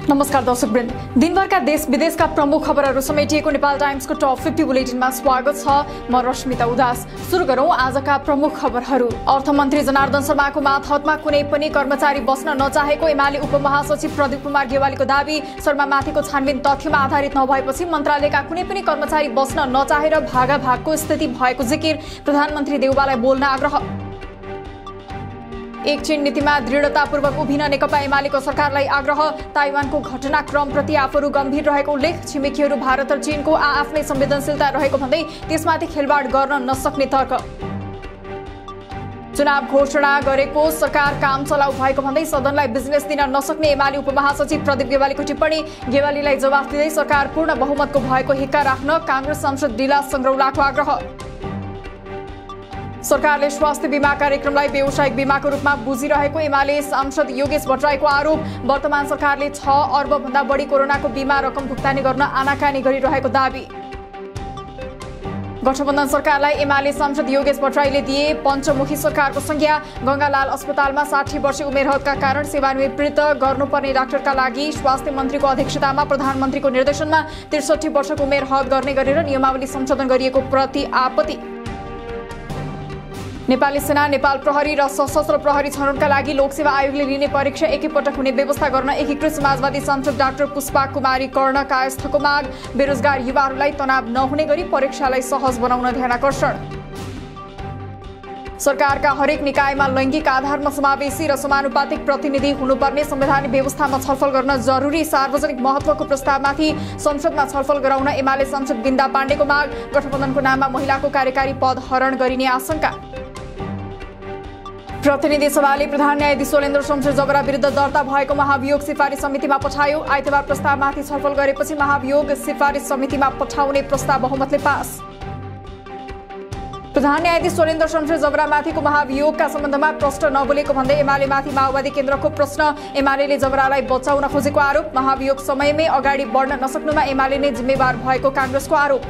नमस्कार दर्शकवृन्द, दिनभरका देश विदेशका प्रमुख खबरहरू समेटिएको नेपाल टाइम्सको टप 50 बुलेटिनमा स्वागत छ। म रश्मिता उदास। सुरु गरौं आजका प्रमुख खबरहरू। अर्थमन्त्री जनार्दन शर्माको मातहतमा कुनै पनि कर्मचारी बस्न नचाहेको एमाले उपमहासचिव प्रदीप कुमार गेवालीको दाबी। शर्मामाथिको छानबिन तथ्यमा आधारित नभएपछि मन्त्रालयका कुनै पनि कर्मचारी बस्न नचाहेर भागाभागको स्थिति भएको जिकिर। प्रधानमन्त्री देउवालाई बोल्न आग्रह। एक चीन नीतिमा दृढतापूर्वक उभिन नेकपा एमालेको सरकारलाई आग्रह। ताइवानको घटनाक्रमप्रति आफूहरू गम्भीर रहेको उल्लेख। छिमेकीहरू भारत र चीनको आफ्नै संवेदनशीलता रहेको भन्दै त्यसमाथि खेलवाड गर्न नसक्ने तर्क। चुनाव घोषणा गरेको सरकार काम चलाउ भएको भन्दै सदनलाई बिजनेस दिन नसक्ने एमाले उपमहासचिव प्रदीप गेवालीको टिप्पणी। गेवालीलाई जवाफ दिँदै सरकार पूर्ण बहुमतको भएको हिक्का राख्न कांग्रेस सांसद लीला संग्रौलाको आग्रह। सरकारले स्वास्थ्य बीमा कार्यक्रमलाई व्यावसायिक बीमाको रूपमा बुझिरहेको एमाले सांसद योगेश भट्टराईको आरोप। वर्तमान सरकारले 6 अर्ब भन्दा बढी कोरोनाको बीमा रकम भुक्तानी गर्न आनाकानी गरिरहेको दाबी। गठबन्धन सरकारलाई एमाले सांसद योगेश भट्टराईले दिए पञ्चमुखी सरकारको संज्ञा। गंगालाल अस्पतालमा 60 वर्षीय उमेर हदका कारण सेवानिवृत्त गर्नुपर्ने डाक्टरका लागि स्वास्थ्य मन्त्रीको अध्यक्षतामा प्रधानमन्त्रीको निर्देशनमा 63 वर्षको उमेर हद गर्ने गरेर नियमावली संशोधन गरिएको प्रति आपत्ति। नेपाली सेना, नेपाल प्रहरी र सशस्त्र प्रहरी छनौटका लागि लोकसेवा आयोगले लिने परीक्षा एकैपटक हुने व्यवस्था गर्न एकीकृत समाजवादी सांसद डाक्टर पुष्पा कुमारी कर्ण कायस्थको माग। बेरोजगार युवाहरूलाई तनाव नहुने गरी परीक्षालाई सहज बनाउन ध्यानाकर्षण। सरकारका हरेक निकायमा लैंगिक आधारमा समावेशी र समानुपातिक प्रतिनिधि हुनुपर्ने संवैधानिक व्यवस्थामा छलफल गर्न जरुरी। सार्वजनिक महत्वको प्रस्तावमाथि संसदमा छलफल गराउन एमाले सांसद बिन्दा पाण्डेको माग। गठबन्धनको नाममा महिलाको कार्यकारी पद हरण गरिने आशंका। प्रतिनिधि सभाले प्रधान न्यायाधीश सोलेन्द्र शमशेर जबरा विरुद्ध दर्ता भएको महाभियोग सिफारिस समितिमा पठायो। आइतबार प्रस्तावमाथि छलफल गरेपछि महाभियोग सिफारिस समितिमा पठाउने प्रस्ताव बहुमतले पास। प्रधान न्यायाधीश सोलेन्द्र शमशेर जबरामाथिको महाभियोगका सम्बन्धमा प्रश्न नबोलेको भन्दै एमालेमाथि माओवादी केन्द्रको प्रश्न। एमालेले जबरालाई बचाउन खोजेको आरोप। महाभियोग समयमै अगाडि बढ्न नसक्नुमा एमाले नै जिम्मेवार भएको कांग्रेसको आरोप।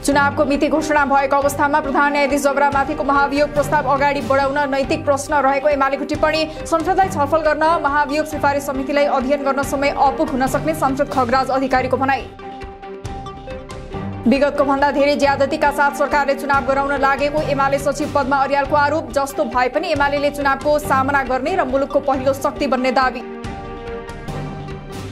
चुनावको मिति घोषणा भएको अवस्थामा प्रधान न्यायाधीश जबरामाथिको महाभियोग प्रस्ताव अगाडि बढाउन नैतिक प्रश्न रहेको एमालेको टिप्पणी। संसदलाई छलफल गर्न महाभियोग सिफारिस समितिलाई अध्ययन गर्न समय अपुग हुन सक्ने सांसद खगराज अधिकारीको भनाई। विगतको भन्दा धेरै ज्यादतीका साथ सरकारले चुनाव गराउन लागेको एमाले सचिव पद्मा अर्यालको आरोप। जस्तो भए पनि एमालेले चुनावको सामना गर्ने र मुलुकको पहिलो शक्ति बन्ने दाबी।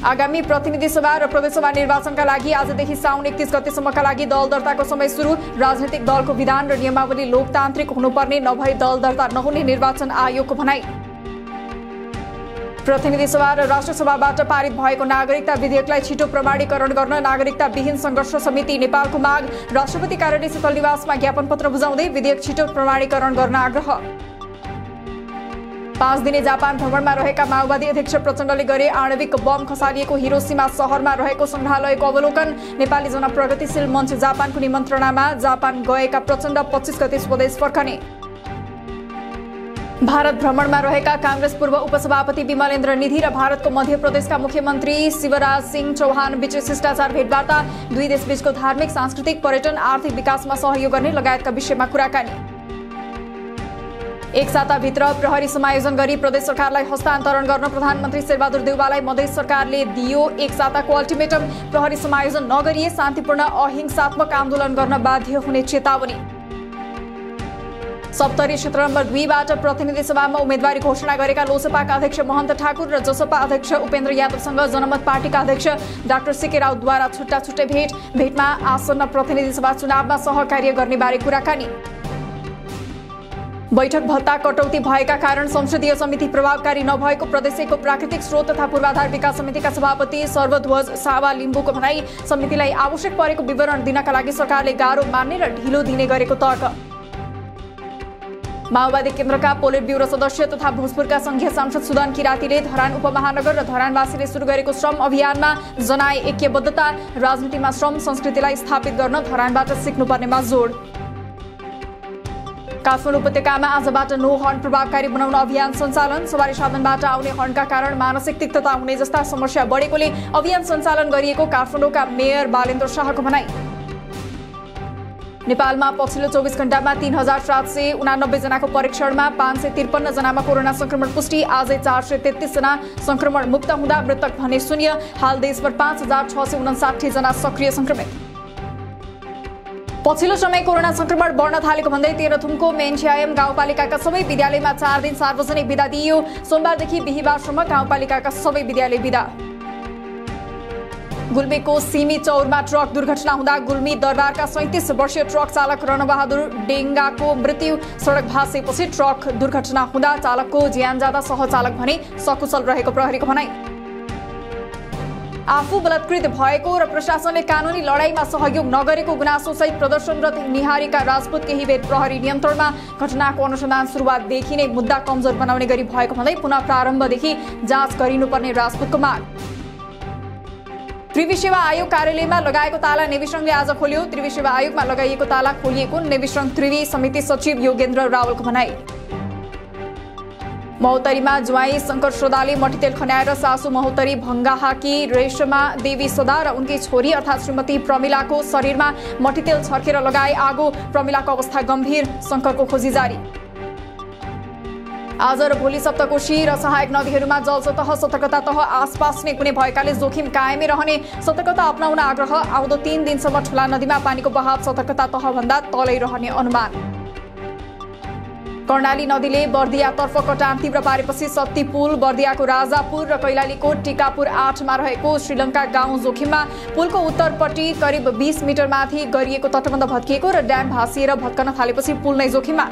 आगामी प्रतिनिधि सभा र प्रदेशसभा निर्वाचनका लागि आजदेखि साउन 31 गतेसम्मका लागि दल दर्ताको समय सुरु। राजनैतिक दलको विधान र नियमावली लोकतान्त्रिक हुनुपर्ने, नभई दल दर्ता नहुने निर्वाचन आयोगको भनाई। प्रतिनिधि सभा र राष्ट्रसभाबाट पारित भएको नागरिकता विधेयकलाई छिटो प्रमाणीकरण गर्न नागरिकता विहीन संघर्ष समिति नेपालको माग। राष्ट्रपति कार्यालय शीतल निवासमा ज्ञापन पत्र बुझाउँदै विधेयक छिटो प्रमाणीकरण गर्न आग्रह। 5 दिने जापान भ्रमणमा रहेका माओवादी अध्यक्ष प्रचण्डले गरे आणविक बम खसालिएको हिरोसिमा शहरमा रहेको संग्रहालयको अवलोकन। नेपाली जनप्रगतिशील मञ्च जापानको निमन्त्रणामा जापान गएका प्रचण्ड 25 गते स्वदेश फर्कने। भारत भ्रमणमा रहेका कांग्रेस पूर्व उपसभापति विमलेन्द्र निधि र भारतको मध्य प्रदेशका मुख्यमन्त्री शिवराज सिंह चौहान बीच शिष्टाचार भेटवार्ता। दुई देशबीचको धार्मिक, सांस्कृतिक, पर्यटन, आर्थिक विकासमा सहयोग गर्ने लगायतका विषयमा कुराकानी। एक साताभित्र प्रहरी समायोजन गरी प्रदेश सरकारलाई हस्तान्तरण गर्न प्रधानमन्त्री शेरबहादुर देउवालाई मधेस सरकारले दियो एक साताको अल्टिमेटम। प्रहरी समायोजन नगरिए शान्तिपूर्ण अहिंसात्मक आन्दोलन गर्न बाध्य हुने चेतावनी। सप्तरी क्षेत्र नम्बर 2 बाट प्रतिनिधि सभामा उम्मेदवारी घोषणा गरेका लोसपाका अध्यक्ष महन्त ठाकुर र जसपा अध्यक्ष उपेन्द्र यादवसँग जनमत पार्टीका अध्यक्ष डाक्टर सीके राउतद्वारा छुट्टा छुट्टै भेटमा आसन्न प्रतिनिधि सभा चुनावमा सहकार्य गर्ने बारे कुराकानी। बैठक भत्ता कटौती भएका कारण संसदीय समिति प्रभावकारी नभएको प्रदेशको प्राकृतिक स्रोत तथा पूर्वाधार विकास समितिका सभापति सर्वध्वज सावा लिम्बुको भनाई। समितिलाई आवश्यक परेको विवरण दिनका लागि सरकारले गाह्रो मान्ने र ढिलो दिने गरेको तर्क। माओवादी केन्द्रका पोलिट ब्युरो सदस्य तथा भोजपुरका संघीय सांसद सुदन किरातीले धरान उपमहानगर र धरानवासीले सुरु गरेको श्रम अभियानमा जनाए ऐक्यबद्धता। राजनीतिमा श्रम संस्कृतिलाई स्थापित गर्न धरानबाट सिक्नुपर्नेमा जोड। काठमाडौँ उपत्यकामा आजबाट नो हर्न प्रभावकारी बनाउन अभियान सञ्चालन। सवारी साधनबाट आउने हर्नका कारण मानसिक तिक्तता हुने जस्ता समस्या बढेकोले अभियान सञ्चालन गरिएको काठमाडौँका मेयर बालेन्द्र शाहको भनाई। नेपालमा पछिल्लो 24 घण्टामा 3789 जनाको परीक्षणमा 553 जनामा कोरोना संक्रमण पुष्टि। आजै 433 जना संक्रमण मुक्त हुँदा मृतक भने शून्य। हाल देशभर 5659 जना सक्रिय संक्रमित। पछिल्लो समय कोरोना संक्रमण बढ्न थालेको भन्दै तेह्रथुमको मेन्च्यायम गाउँपालिकाका सबै विद्यालयमा 4 दिन सार्वजनिक बिदा दिइयो। सोमबारदेखि बिहीबारसम्म गाउँपालिकाका सबै विद्यालय बिदा। गुल्मीको सिमी चौरमा ट्रक दुर्घटना हुँदा गुल्मी दरबारका 37 वर्षीय ट्रक चालक रणबहादुर डेङ्गाको मृत्यु। सडक भाँसेपछि ट्रक दुर्घटना हुँदा चालकको ज्यान जाँदा सहचालक भने सकुशल रहेको प्रहरीको भनाई। आफू बलात्कृत भएको र प्रशासनले कानुनी लडाईमा सहयोग नगरेको गुनासोसहित प्रदर्शनरत निहारीका राजपूत केही बेर प्रहरी नियन्त्रणमा। घटनाको अनुसन्धान सुरुवातदेखि नै मुद्दा कमजोर बनाउने गरी भएको भन्दै पुनः प्रारम्भदेखि जाँच गरिनुपर्ने राजपूतको माग। त्रिवी सेवा आयोग कार्यालयमा लगाएको ताला नेविसंघले आज खोल्यो। त्रिवी सेवा आयोगमा लगाइएको ताला खोलिएको नेविसंघ त्रिवी समिति सचिव योगेन्द्र रावलको भनाई। महोत्तरीमा ज्वाइँ शंकर सोदाले मट्टीतेल खन्याएर सासू महोत्तरी भङ्गाहाकी रेशमा देवी सोदा र उनकी छोरी अर्थात् श्रीमती प्रमिलाको शरीरमा मट्टीतेल छर्केर लगाए आगो। प्रमिलाको अवस्था गम्भीर, शंकरको खोजी जारी। आज र भोलि सप्तकोशी र सहायक नदीहरूमा जलसतह सतर्कता तह आसपास नै कुनै भएकाले जोखिम कायमै रहने सतर्कता अपनाउन आग्रह। आउँदो 3 दिनसम्म ठूला नदीमा पानीको बहाव सतर्कता तह भन्दा तलै रहने अनुमान। कर्णाली नदीले बर्दियातर्फ कटान तीव्र पारेपछि सत्ती पुल, बर्दियाको राजापुर र कैलालीको टिकापुर 8 मा रहेको श्रीलङ्का गाउँ जोखिममा। पुलको उत्तरपट्टि करिब 20 मिटर माथि गरिएको तटबन्ध भत्किएको र ड्याम भाँसिएर भत्कन थालेपछि पुल नै जोखिममा।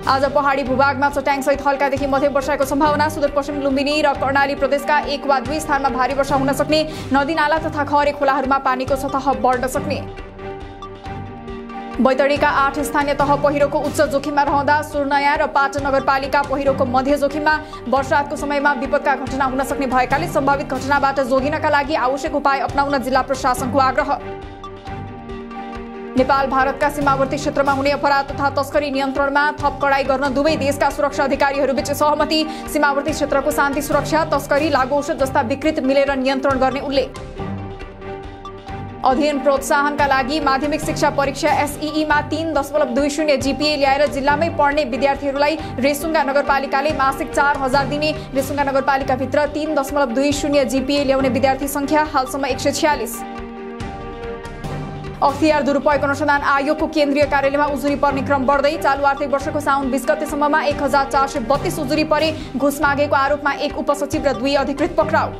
आज पहाडी भूभागमा चट्याङसहित हल्कादेखि मध्यम वर्षाको सम्भावना। सुदूरपश्चिम लुम्बिनी र कर्णाली प्रदेशका 1 वा 2 स्थानमा भारी वर्षा हुन सक्ने। नदी नाला तथा खहरे खोलाहरूमा पानीको सतह बढ्न सक्ने। बैतडीका 8 स्थानीय तह पहिरोको उच्च जोखिममा रहँदा सुर्नया र पाटन नगरपालिका पहिरोको मध्य जोखिममा। वर्षातको समयमा विपदका घटना हुन सक्ने भएकाले सम्भावित घटनाबाट जोगिनका लागि आवश्यक उपाय अपनाउन जिल्ला प्रशासनको आग्रह। नेपाल भारतका सीमावर्ती क्षेत्रमा हुने अपराध तथा तस्करी नियन्त्रणमा थप कडाई गर्न दुवै देशका सुरक्षा अधिकारीहरूबीच सहमति। सीमावर्ती क्षेत्रको शान्ति सुरक्षा, तस्करी, लागु औषध जस्ता विकृत मिलेर नियन्त्रण गर्ने उल्लेख। अध्ययन प्रोत्साहनका लागि माध्यमिक शिक्षा परीक्षा एसईईमा 3.20 जीपीए ल्याएर जिल्लामै पढ्ने विद्यार्थीहरूलाई रेसुङ्गा नगरपालिकाले मासिक 4000 दिने। रेसुङ्गा नगरपालिकाभित्र 3.20 जीपीए ल्याउने विद्यार्थी संख्या हालसम्म 146। अख्तियार दुरुपयोग अनुसन्धान आयोगको केन्द्रीय कार्यालयमा उजुरी पर्ने क्रम बढ्दै। चालु आर्थिक वर्षको साउन 20 गतेसम्ममा 1432 उजुरी परे। घुस मागेको आरोपमा 1 उपसचिव र 2 अधिकृत पक्राउ।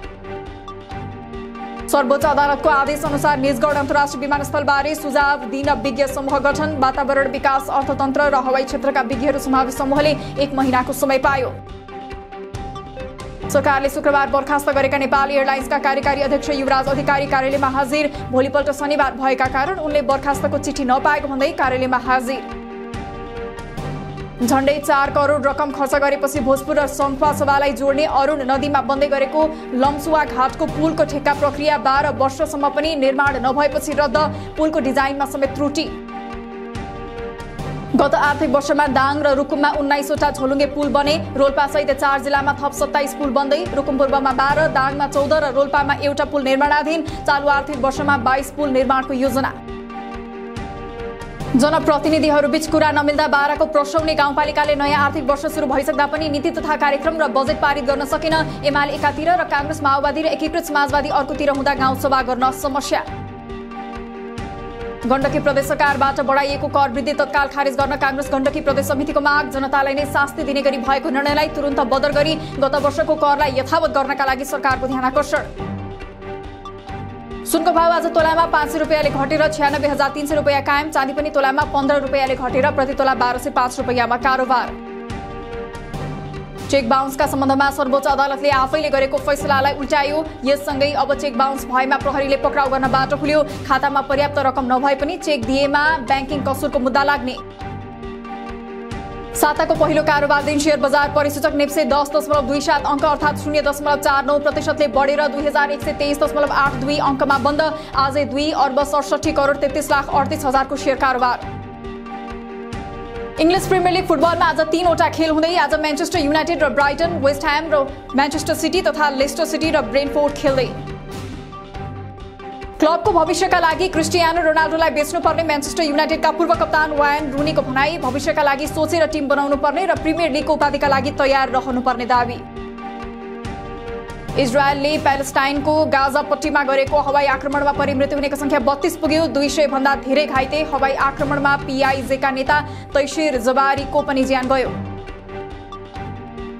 सर्वोच्च अदालतको आदेश अनुसार निजगढ अन्तर्राष्ट्रिय विमानस्थलबारे सुझाव दिन विज्ञ समूह गठन। वातावरण विकास, अर्थतन्त्र र हवाई क्षेत्रका विज्ञहरू समावेश समूहले 1 महिनाको समय पायो। सरकारले शुक्रबार बर्खास्त गरेका नेपाल एयरलाइन्सका कार्यकारी अध्यक्ष युवराज अधिकारी कार्यालयमा हाजिर। भोलिपल्ट शनिबार भएका कारण उनले बर्खास्तको चिठी नपाएको भन्दै कार्यालयमा हाजिर। झण्डै 4 करोड रकम खर्च गरेपछि भोजपुर र सङ्खुवासभालाई जोड्ने अरुण नदीमा बन्दै गरेको लम्सुवा घाटको पुलको ठेक्का प्रक्रिया 12 वर्षसम्म पनि निर्माण नभएपछि रद्द। पुलको डिजाइनमा समेत त्रुटि। गत आर्थिक वर्षमा दाङ र रुकुममा 19 वटा झोलुङ्गे पुल बने। रोल्पासहित 4 जिल्लामा थप 27 पुल बन्दै। रुकुम पूर्वमा 12, दाङमा 14 र रोल्पामा 1 पुल निर्माणाधीन। चालु आर्थिक वर्षमा 22 पुल निर्माणको योजना। जनप्रतिनिधिहरूबीच कुरा नमिल्दा बाराको प्रसौनी गाउँपालिकाले नयाँ आर्थिक वर्ष सुरु भइसक्दा पनि नीति तथा कार्यक्रम र बजेट पारित गर्न सकेन। एमाले एकातिर र कांग्रेस माओवादी र एकीकृत समाजवादी अर्कोतिर हुँदा गाउँसभा गर्न समस्या। गण्डकी प्रदेश सरकारबाट बढाइएको कर वृद्धि तत्काल खारेज गर्न कांग्रेस गण्डकी प्रदेश समितिको माग। जनतालाई नै शास्ति दिने गरी भएको निर्णयलाई तुरुन्त बदर गरी गत वर्षको करलाई यथावत गर्नका लागि सरकारको ध्यानाकर्षण। सुनको भाव आज तोलामा 500 रुपैयाँले घटेर 96,300 रुपैयाँ कायम। चाँदी पनि तोलामा 15 रुपैयाँले घटेर प्रति तोला 1205 रुपैयाँमा कारोबार। चेक बाउन्सका सम्बन्धमा सर्वोच्च अदालतले आफैले गरेको फैसलालाई उल्टायो। यससँगै अब चेक बाउन्स भएमा प्रहरीले पक्राउ गर्न बाटो खुल्यो। खातामा पर्याप्त रकम नभए पनि चेक दिएमा ब्याङ्किङ कसुरको मुद्दा लाग्ने। साताको पहिलो कारोबार दिन शेयर बजार परिसूचक नेप्से 10.27 अङ्क अर्थात् 0.49% बढेर 2123.82 अङ्कमा बन्द। आजै 2,67,63,38,38,000 को शेयर कारोबार। इंग्लिश प्रिमियर लीग फुटबलमा आज 3 वटा खेल हुँदै। आज म्यान्चेस्टर युनाइटेड र ब्राइटन, वेस्ट ह्याम र म्यान्चेस्टर सिटी तथा लेस्टर सिटी र ब्रेन्टफोर्ड खेल्दै। क्लबको भविष्यका लागि क्रिस्टियानो रोनाल्डोलाई बेच्नुपर्ने म्यान्चेस्टर युनाइटेडका पूर्व कप्तान वायन रूनीको भनाई। भविष्यका लागि सोचेर टिम बनाउनु पर्ने र प्रिमियर लिगको उपाधिका लागि तयार रहनुपर्ने दावी। इजरायलले प्यालेस्टाइनको गाजा पट्टीमा गरेको हवाई आक्रमणमा परि मृत्यु हुनेको संख्या 32 पुग्यो। 200 भन्दा धेरै घाइते। हवाई आक्रमणमा PIJका नेता तैसिर जबारीको पनि ज्यान गयो।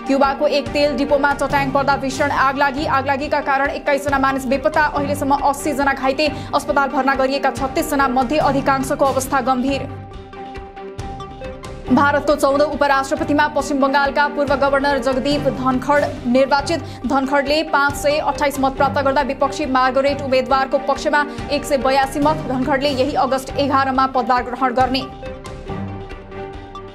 क्युबाको एक तेल डिपोमा चट्याङ पर्दा भीषण आगलागी। आगलागीका कारण 21 जना मानिस बेपत्ता। अहिलेसम्म 80 जना घाइते। अस्पताल भर्ना गरिएका 36 जना मध्ये अधिकांशको अवस्था गम्भीर। भारतको 14औं उपराष्ट्रपतिमा पश्चिम बंगालका पूर्व गभर्नर जगदीप धनखड निर्वाचित। धनखडले 528 मत प्राप्त गर्दा विपक्षी मार्गरेट उम्मेद्वारको पक्षमा 182 मत। धनखडले यही अगस्त 11 मा पदभार ग्रहण गर्ने।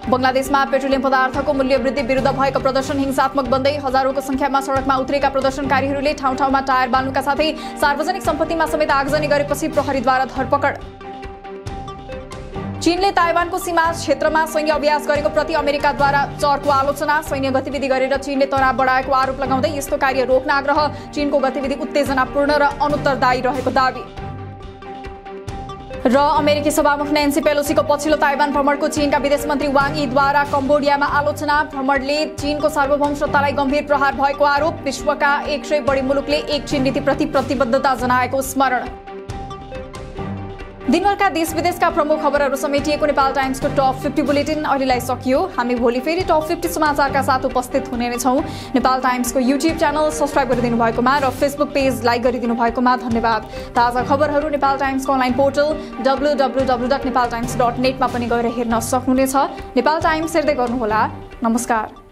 बंगलादेशमा पेट्रोलियम पदार्थको मूल्य वृद्धि विरुद्ध भएको प्रदर्शन हिंसात्मक बन्दै हजारौंको संख्यामा सडकमा उत्रेका प्रदर्शनकारीहरूले ठाउँ ठाउँमा टायर बाल्नुका साथै सार्वजनिक सम्पत्तिमा समेत आगजनी गरेपछि प्रहरीद्वारा धरपकड। चीनले ताइवानको सीमा क्षेत्रमा सैन्य अभ्यास गरेको प्रति अमेरिकाद्वारा चर्को आलोचना। सैन्य गतिविधि गरेर चीनले तनाव बढाएको आरोप लगाउँदै यस्तो कार्य रोक्न आग्रह। चीनको गतिविधि उत्तेजनापूर्ण र अनुत्तरदायी रहेको दावी। र अमेरिकी सभामुख नेन्सी पेलोसीको पछिल्लो ताइवान भ्रमणको चीनका विदेश मन्त्री वाङ यीद्वारा कम्बोडियामा आलोचना। भ्रमणले चीनको सार्वभौमसत्तालाई गम्भीर प्रहार भएको आरोप। विश्वका 100 बढी मुलुकले एक चीन नीतिप्रति प्रतिबद्धता जनाएको स्मरण। दिनभरका देश विदेशका प्रमुख खबरहरू समेटिएको नेपाल टाइम्सको टप 50 बुलेटिन अहिलेलाई सकियो। हामी भोलि फेरि टप 50 समाचारका साथ उपस्थित हुने नै छौं। नेपाल टाइम्सको युट्युब च्यानल सब्स्क्राइब गरिदिनु भएकोमा र फेसबुक पेज लाइक गरिदिनु भएकोमा धन्यवाद। ताजा खबरहरू नेपाल टाइम्सको अनलाइन पोर्टल www.nepaltimes.net मा पनि गएर हेर्न सक्नुहुनेछ। नेपाल टाइम्स हेर्दै गर्नुहोला। नमस्कार।